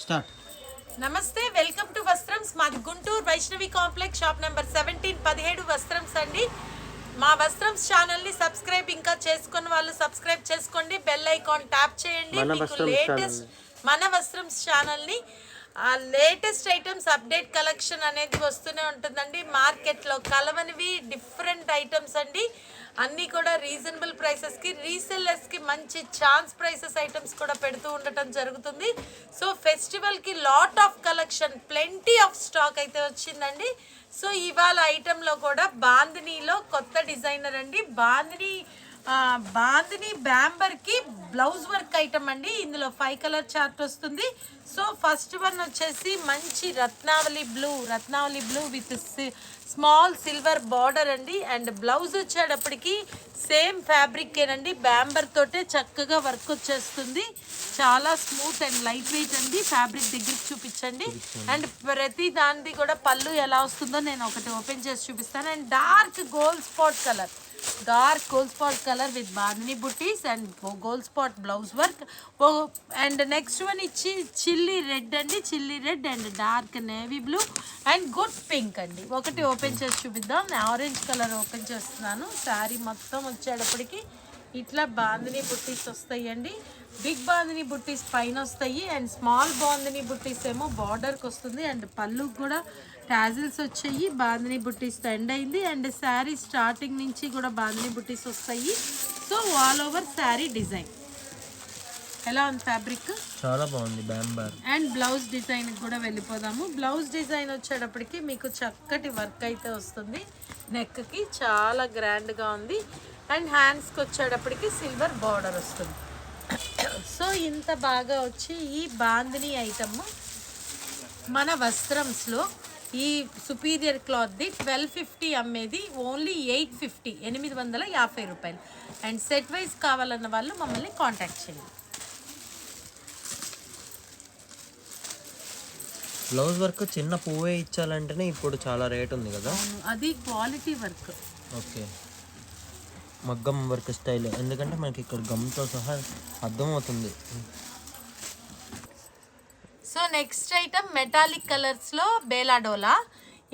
Start. నమస్తే, welcome to Vastrams. మాది Guntur Vaishnavi complex, shop number 17 Vastrams అండి. మా వస్త్రమ్స్ ఛానల్ని సబ్స్క్రైబ్ ఇంకా చేసుకున్న వాళ్ళు సబ్స్క్రైబ్ చేసుకోండి, బెల్ ఐకాన్ ట్యాప్ చేయండి. మీకు లేటెస్ట్ మన వస్త్రమ్స్ ఛానల్ని లేటెస్ట్ ఐటమ్స్ అప్డేట్ కలెక్షన్ అనేది వస్తూనే ఉంటుందండి. మార్కెట్లో కలవనివి డిఫరెంట్ ఐటమ్స్ అండి, అన్నీ కూడా రీజనబుల్ ప్రైసెస్కి, రీసెల్లర్స్కి మంచి ఛాన్స్ ప్రైసెస్ ఐటమ్స్ కూడా పెడుతూ ఉండటం జరుగుతుంది. సో ఫెస్టివల్కి lot of collection, plenty of stock అయితే వచ్చిందండి. సో ఇవాళ ఐటెంలో కూడా బాందినీలో కొత్త డిజైనర్ అండి. బాందిని బ్యాంబర్కి బ్లౌజ్ వర్క్ ఐటమ్ అండి. ఇందులో 5 కలర్ చార్ట్ వస్తుంది. సో ఫస్ట్ వన్ వచ్చేసి మంచి Ratnavali blue with small silver border అండి. అండ్ బ్లౌజ్ వచ్చేటప్పటికి సేమ్ ఫ్యాబ్రికేనండి, బ్యాంబర్ తోటే చక్కగా వర్క్ వచ్చేస్తుంది. చాలా స్మూత్ అండ్ లైట్ వెయిట్ అండి. ఫ్యాబ్రిక్ దగ్గరికి చూపించండి. అండ్ ప్రతి దానిది కూడా పళ్ళు ఎలా వస్తుందో నేను ఒకటి ఓపెన్ చేసి చూపిస్తాను. And dark gold spot colour with bandhani బుటీస్ and gold spot blouse work. And next one ఇచ్చి chilli red and dark navy blue and good pink అండి. ఒకటి ఓపెన్ చేసి చూపిద్దాం. ఆరెంజ్ కలర్ ఓపెన్ చేస్తున్నాను. శారీ మొత్తం వచ్చేటప్పటికి ఇట్లా బాందిని బుట్టీస్ వస్తాయండి. బిగ్ బాందిని బుట్టీస్ పైన వస్తాయి అండ్ స్మాల్ బాందిని బుట్టీస్ ఏమో బార్డర్కి వస్తుంది. అండ్ పళ్ళు కూడా టాజిల్స్ వచ్చాయి. బాందిని బుట్టీస్ ఎండ్ అయింది. అండ్ శారీ స్టార్టింగ్ నుంచి కూడా బాందిని బుట్టీస్ వస్తాయి. So all over sari design ఎలా ఉంది, ఫ్యాబ్రిక్ చాలా బాగుంది. బ్యాంబర్ అండ్ బ్లౌజ్ డిజైన్ కూడా వెళ్ళిపోదాము. బ్లౌజ్ డిజైన్ వచ్చేటప్పటికి మీకు చక్కటి వర్క్ అయితే వస్తుంది. నెక్కి చాలా గ్రాండ్గా ఉంది. అండ్ హ్యాండ్స్కి వచ్చేటప్పటికి సిల్వర్ బార్డర్ వస్తుంది. సో ఇంత బాగా వచ్చి ఈ బాందిని ఐటమ్ మన వస్త్రమ్స్లో ఈ సుపీరియర్ క్లాత్ది 1250 అమ్మేది ఓన్లీ 850, 850 రూపాయలు. అండ్ సెట్ వైజ్ కావాలన్న వాళ్ళు మమ్మల్ని కాంటాక్ట్ చేయండి. బ్లౌజ్ వర్క్ చిన్న పువ్వే ఇచ్చాలంటేనే ఇప్పుడు చాలా రేట్ ఉంది కదా. అది క్వాలిటీ వర్క్. ఓకే, మగ్గం వర్క్ స్టైల్, ఎందుకంటే మనకి ఇక్కడ గమ్తో సహా అర్థమవుతుంది. సో నెక్స్ట్ ఐటమ్ మెటాలిక్ కలర్స్లో బేలాడోలా.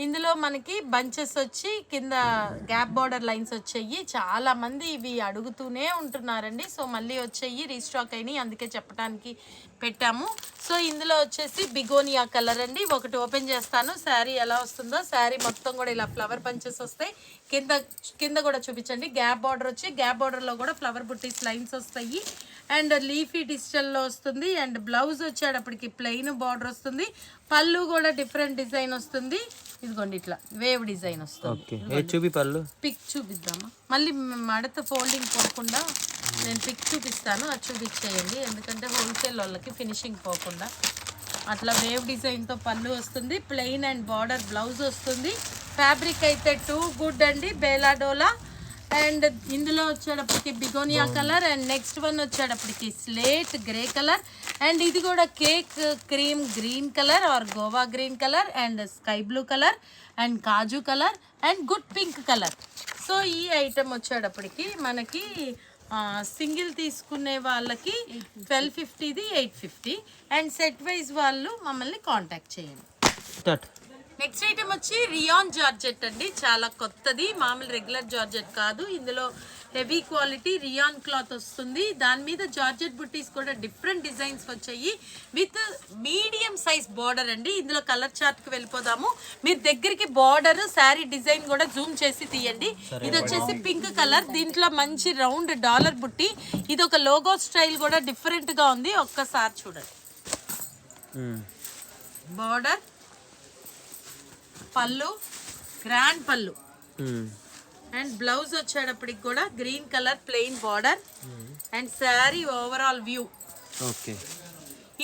ఇందులో మనకి బంచెస్ వచ్చి కింద గ్యాప్ బార్డర్ లైన్స్ వచ్చాయి. చాలామంది ఇవి అడుగుతూనే ఉంటున్నారండి. సో మళ్ళీ వచ్చాయి, రీస్టాక్ అయినాయి, అందుకే చెప్పడానికి పెట్టాము. సో ఇందులో వచ్చేసి బిగోనియా కలర్ అండి. ఒకటి ఓపెన్ చేస్తాను, శారీ ఎలా వస్తుందో. శారీ మొత్తం కూడా ఇలా ఫ్లవర్ బంచెస్ వస్తాయి. కింద కూడా చూపించండి. గ్యాప్ బార్డర్ వచ్చి గ్యాప్ బార్డర్లో కూడా ఫ్లవర్ బుట్టీస్ లైన్స్ వస్తాయి. అండ్ లీఫీ డిజిటల్లో వస్తుంది. అండ్ బ్లౌజ్ వచ్చేటప్పటికి ప్లెయిన్ బార్డర్ వస్తుంది. పళ్ళు కూడా డిఫరెంట్ డిజైన్ వస్తుంది. ఇదిగోండి ఇట్లా వేవ్ డిజైన్ వస్తుంది. పళ్ళు పిక్ చూపిద్దామా? మళ్ళీ మడత ఫోల్డింగ్ పోకుండా నేను పిక్ చూపిస్తాను, అది చూపించేయండి. ఎందుకంటే హోల్సేల్ వాళ్ళకి ఫినిషింగ్ పోకుండా. అట్లా వేవ్ డిజైన్తో పళ్ళు వస్తుంది. ప్లెయిన్ అండ్ బార్డర్ బ్లౌజ్ వస్తుంది. ఫ్యాబ్రిక్ అయితే టూ గుడ్ అండి, బేలాడోలా. అండ్ ఇందులో వచ్చేటప్పటికి begonia colour. And next one వచ్చేటప్పటికి స్లేట్ గ్రే కలర్. అండ్ ఇది కూడా cake cream green colour or Goa green colour and sky blue colour and kaju colour and good pink colour. So ఈ item వచ్చేటప్పటికి మనకి సింగిల్ తీసుకునే వాళ్ళకి 1250ది 850. అండ్ సెట్ వైజ్ వాళ్ళు మమ్మల్ని కాంటాక్ట్ చేయండి. నెక్స్ట్ ఐటమ్ వచ్చి రియాన్ జార్జెట్ అండి. చాలా కొత్తది, మామూలు రెగ్యులర్ జార్జెట్ కాదు. ఇందులో హెవీ క్వాలిటీ రియాన్ క్లాత్ వస్తుంది. దాని మీద జార్జెట్ బుట్టీస్ కూడా డిఫరెంట్ డిజైన్స్ వచ్చాయి విత్ మీడియం సైజ్ బార్డర్ అండి. ఇందులో కలర్ చార్ట్కి వెళ్ళిపోదాము. మీరు దగ్గరికి బార్డర్ శారీ డిజైన్ కూడా జూమ్ చేసి తీయండి. ఇది వచ్చేసి పింక్ కలర్. దీంట్లో మంచి రౌండ్ డాలర్ బుట్టి. ఇది ఒక లోగో స్టైల్ కూడా డిఫరెంట్గా ఉంది. ఒక్కసారి చూడండి. బార్డర్, పళ్ళు, గ్రాండ్ పళ్ళు. అండ్ బ్లౌజ్ వచ్చేటప్పటికి కూడా green colour plain border. And sari overall view. Okay,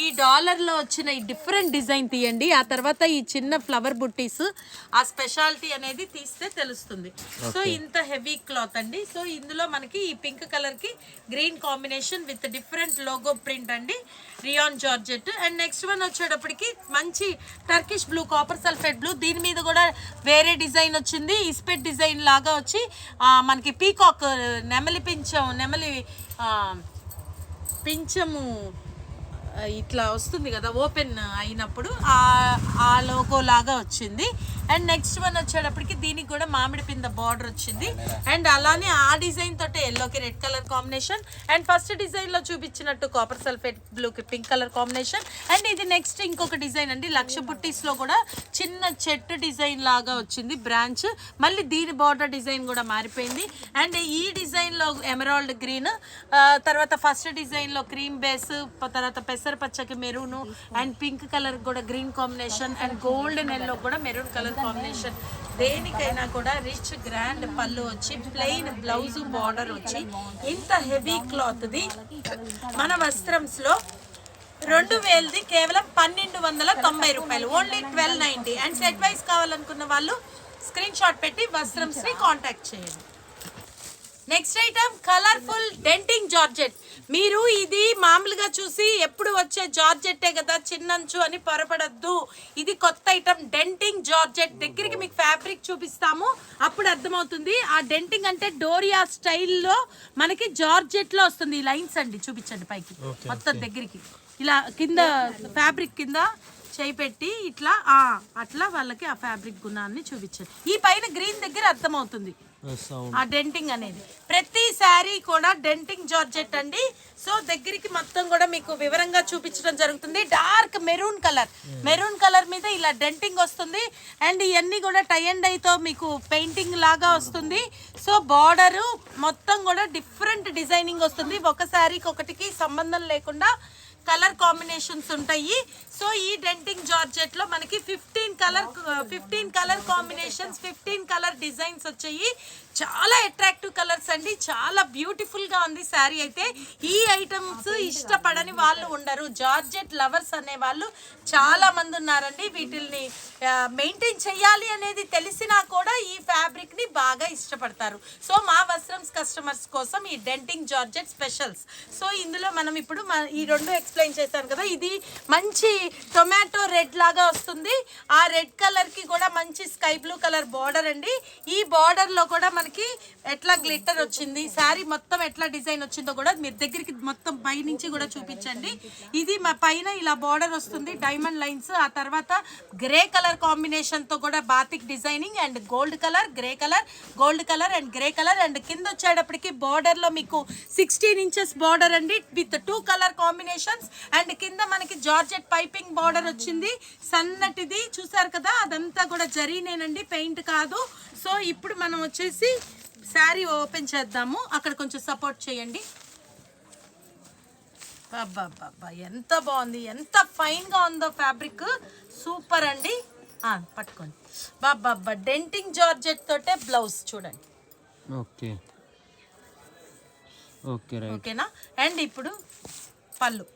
ఈ డాలర్లో వచ్చిన ఈ డిఫరెంట్ డిజైన్ తీయండి. ఆ తర్వాత ఈ చిన్న ఫ్లవర్ బుట్టీస్, ఆ స్పెషాలిటీ అనేది తీస్తే తెలుస్తుంది. సో ఇంత హెవీ క్లాత్ అండి. సో ఇందులో మనకి ఈ పింక్ కలర్కి green combination with different logo print అండి, rayon georgette. And next one వచ్చేటప్పటికి మంచి Turkish blue, copper sulphate blue. దీని మీద కూడా వేరే డిజైన్ వచ్చింది, ఇస్పెట్ డిజైన్ లాగా వచ్చి మనకి పీకాక్ నెమలి పించము ఇట్లా వస్తుంది కదా ఓపెన్ అయినప్పుడు ఆ లోగో లాగా వచ్చింది. అండ్ నెక్స్ట్ వన్ వచ్చేటప్పటికి దీనికి కూడా మామిడి పింద బార్డర్ వచ్చింది. అండ్ అలానే ఆ డిజైన్ తోటే ఎల్లోకి red colour combination. And first design లో చూపించినట్టు కాపర్ సల్ఫేట్ బ్లూకి పింక్ కలర్ కాంబినేషన్. అండ్ ఇది నెక్స్ట్ ఇంకొక డిజైన్ అండి, లక్ష బుట్టీస్ లో కూడా చిన్న చెట్టు డిజైన్ లాగా వచ్చింది బ్రాంచ్. మళ్ళీ దీని బార్డర్ డిజైన్ కూడా మారిపోయింది. అండ్ ఈ డిజైన్ లో ఎమరాల్డ్ గ్రీన్, తర్వాత ఫస్ట్ డిజైన్ లో క్రీమ్ బేస్, తర్వాత పెసర పచ్చకి మెరూన్ అండ్ పింక్ కలర్ కూడా green combination, and golden yellow కూడా మెరూన్ కలర్ కాంబినేషన్. దేనికైనా కూడా రిచ్ గ్రాండ్ పళ్ళు వచ్చి ప్లెయిన్ బ్లౌజ్ బార్డర్ వచ్చి ఇంత హెవీ క్లాత్ ది మన వస్త్రంస్ లో 2000ది కేవలం 1290 రూపాయలు, ఓన్లీ 1290. అండ్ సెట్ వైస్ కావాలనుకున్న వాళ్ళు స్క్రీన్ షాట్ పెట్టి వస్త్రంస్ ని కాంటాక్ట్ చేయండి. Next item colourful denting georgette. మీరు ఇది మామూలుగా చూసి ఎప్పుడు వచ్చే జార్జెట్టే కదా చిన్నంచు అని పొరపడద్దు. ఇది కొత్త ఐటమ్ డెంటింగ్ జార్జెట్. దగ్గరికి మీకు ఫ్యాబ్రిక్ చూపిస్తాము, అప్పుడు అర్థమవుతుంది. ఆ డెంటింగ్ అంటే డోరియా స్టైల్లో మనకి జార్జెట్ లో వస్తుంది. ఈ లైన్స్ అండి చూపించండి పైకి మొత్తం దగ్గరికి, ఇలా కింద ఫ్యాబ్రిక్ కింద చేయి పెట్టి ఇట్లా అట్లా వాళ్ళకి ఆ ఫ్యాబ్రిక్ గుణాన్ని చూపించండి. ఈ పైన గ్రీన్ దగ్గర అర్థమవుతుంది ఆ డెంటింగ్ అనేది. ప్రతి శారీ కూడా డెంటింగ్ జార్జెట్ అండి. సో దగ్గరికి మొత్తం కూడా మీకు వివరంగా చూపించడం జరుగుతుంది. డార్క్ మెరూన్ కలర్ మీద ఇలా డెంటింగ్ వస్తుంది. అండ్ ఇవన్నీ కూడా టై అండ్ డైతో మీకు పెయింటింగ్ లాగా వస్తుంది. సో బార్డరు మొత్తం కూడా డిఫరెంట్ డిజైనింగ్ వస్తుంది. ఒక శారీకి ఒకటికి సంబంధం లేకుండా కలర్ కాంబినేషన్స్ ఉంటాయి. సో ఈ డెంటింగ్ జార్జెట్ లో మనకి 15 కలర్ కాంబినేషన్స్, 15 కలర్ డిజైన్స్ వచ్చాయి. చాలా అట్రాక్టివ్ కలర్స్ అండి, చాలా బ్యూటిఫుల్ గా ఉంది శారీ అయితే. ఈ ఐటమ్స్ ఇష్టపడని వాళ్ళు ఉండరు. జార్జెట్ లవర్స్ అనే వాళ్ళు చాలా మంది ఉన్నారండి. వీటిల్ని మెయింటైన్ చేయాలి అనేది తెలిసినా కూడా ఈ ఫ్యాబ్రిక్ ని బాగా ఇష్టపడతారు. సో మా వస్త్రంస్ కస్టమర్స్ కోసం ఈ డెంటింగ్ జార్జెట్ స్పెషల్స్. సో ఇందులో మనం ఇప్పుడు ఈ రెండు ఎక్స్ప్లెయిన్ చేశాను కదా. ఇది మంచి టొమాటో రెడ్ లాగా వస్తుంది. ఆ రెడ్ కలర్ కి కూడా మంచి స్కై బ్లూ కలర్ బార్డర్ అండి. ఈ బార్డర్ లో కూడా మనకి ఎట్లా గ్లిట్టర్ వచ్చింది, శారీ మొత్తం ఎట్లా డిజైన్ వచ్చిందో కూడా మీరు దగ్గరికి మొత్తం పై నుంచి కూడా చూపించండి. ఇది మా పైన ఇలా బార్డర్ వస్తుంది, డైమండ్ లైన్స్. ఆ తర్వాత గ్రే కలర్ కాంబినేషన్ తో కూడా batik designing and gold colour, grey colour, gold colour and grey colour. And కింద వచ్చేటప్పటికి బార్డర్ లో మీకు 16 ఇంచెస్ బార్డర్ అండి విత్ 2 కలర్ కాంబినేషన్స్. అండ్ కింద మనకి జార్జెట్ పైపింగ్ బార్డర్ వచ్చింది, సన్నటిది చూసారు కదా. అదంతా కూడా జరీనేనండి, పెయింట్ కాదు. సో ఇప్పుడు మనం వచ్చేసి శారీ ఓపెన్ చేద్దాము. అక్కడ కొంచెం సపోర్ట్ చేయండి. బాబా ఎంత బాగుంది, ఎంత ఫైన్ గా ఉందో ఫ్యాబ్రిక్, సూపర్ అండి. పట్టుకోండి. బాబా డెంటింగ్ జార్జెట్ తోటే బ్లౌజ్ చూడండి. ఓకేనా. అండ్ ఇప్పుడు పళ్ళు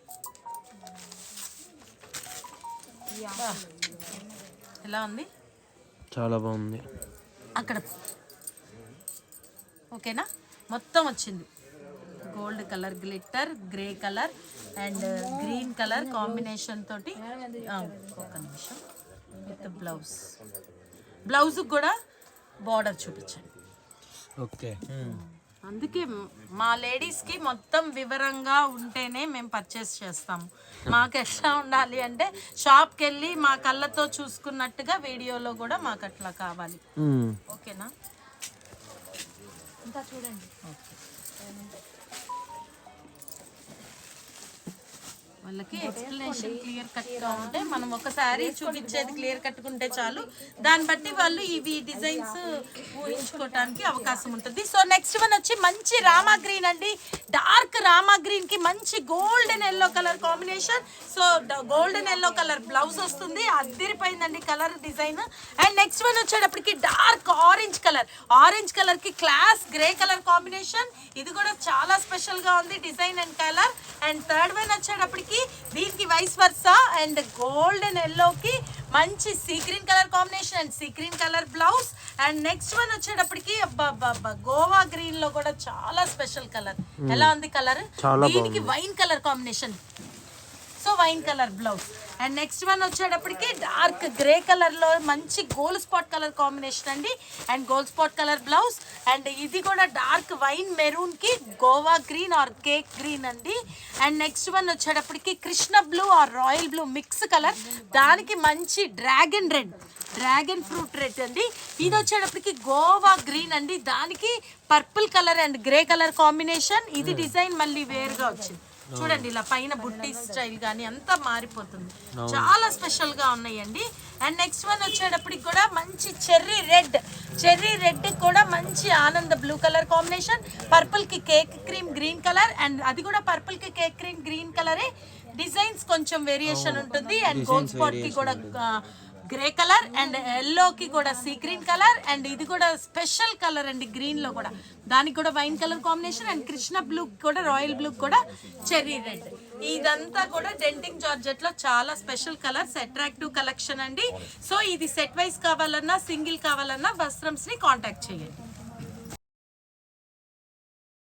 ఎలా ఉంది, చాలా బాగుంది. అక్కడ ఓకేనా. మొత్తం వచ్చింది gold colour, glitter, grey colour and green colour combination తోటి. ఒక నిమిషం. విత్ బ్లౌజ్ కూడా బార్డర్ చూపించండి. ఓకే. అందుకే మా లేడీస్కి మొత్తం వివరంగా ఉంటేనే మేము పర్చేస్ చేస్తాము. మాకు ఎట్లా ఉండాలి అంటే షాప్కి వెళ్ళి మా కళ్ళతో చూసుకున్నట్టుగా వీడియోలో కూడా మాకు అట్లా కావాలి. ఓకేనా. ఇంకా చూడండి. వాళ్ళకి ఎక్స్ప్లెనేషన్ క్లియర్ కట్గా ఉంటే, మనం ఒకసారి చూపించేది క్లియర్ కట్టుకుంటే చాలు. దాన్ని బట్టి వాళ్ళు ఇవి డిజైన్స్ ఊహించుకోవడానికి అవకాశం ఉంటుంది. సో నెక్స్ట్ వన్ వచ్చి మంచి రామా గ్రీన్ అండి. డార్క్ రామా గ్రీన్ కి మంచి golden yellow colour combination. So golden yellow colour blouse వస్తుంది, అదిరిపోయిందండి colour design. And next one వచ్చేటప్పటికి డార్క్ ఆరెంజ్ కలర్ కి క్లాస్ గ్రే కలర్ కాంబినేషన్. ఇది కూడా చాలా స్పెషల్ గా ఉంది design and colour. And third one వచ్చేటప్పటికి దీనికి వైస్ వర్సా అండ్ గోల్డెన్ ఎల్లోకి మంచి sea green colour combination and sea green colour blouse. And next one వచ్చేటప్పటికి గోవా గ్రీన్ లో కూడా చాలా స్పెషల్ కలర్. ఎలా ఉంది కలర్? దీనికి wine colour combination. So wine colour blouse. And next one వచ్చేటప్పటికి డార్క్ గ్రే కలర్లో మంచి గోల్డ్ స్పాట్ కలర్ కాంబినేషన్ అండి. And gold spot colour blouse. And ఇది కూడా డార్క్ వైన్ మెరూన్కి Goa green or cake green అండి. అండ్ నెక్స్ట్ వన్ వచ్చేటప్పటికి Krishna blue or royal blue mix colour, దానికి మంచి డ్రాగన్ ఫ్రూట్ రెడ్ అండి. ఇది వచ్చేటప్పటికి గోవా గ్రీన్ అండి, దానికి purple colour and grey colour combination. ఇది డిజైన్ మళ్ళీ వేరుగా వచ్చింది చూడండి, ఇలా పైన బుట్టి స్టైల్ కానీ అంతా మారిపోతుంది, చాలా స్పెషల్ గా ఉన్నాయండి. అండ్ నెక్స్ట్ వన్ వచ్చేటప్పటికి కూడా మంచి చెర్రీ రెడ్ కూడా మంచి Anand blue colour combination, purple కి cake cream green colour. And అది కూడా పర్పుల్ కి కేక్ క్రీమ్ గ్రీన్ కలరే, డిజైన్స్ కొంచెం వేరియేషన్ ఉంటుంది. అండ్ గోల్డ్ స్పాట్ కి కూడా గ్రే కలర్ అండ్ ఎల్లోకి కూడా సీ గ్రీన్ కలర్. అండ్ ఇది కూడా స్పెషల్ కలర్ అండి గ్రీన్ లో కూడా, దానికి కూడా wine colour combination. And Krishna blue కూడా రాయల్ బ్లూ కూడా చెర్రీ రెడ్. ఇదంతా కూడా డెంటింగ్ జార్జెట్ లో చాలా స్పెషల్ కలర్స్, అట్రాక్టివ్ కలెక్షన్ అండి. సో ఇది సెట్ వైజ్ కావాలన్నా సింగిల్ కావాలన్నా వస్త్రంస్ ని కాంటాక్ట్ చేయండి.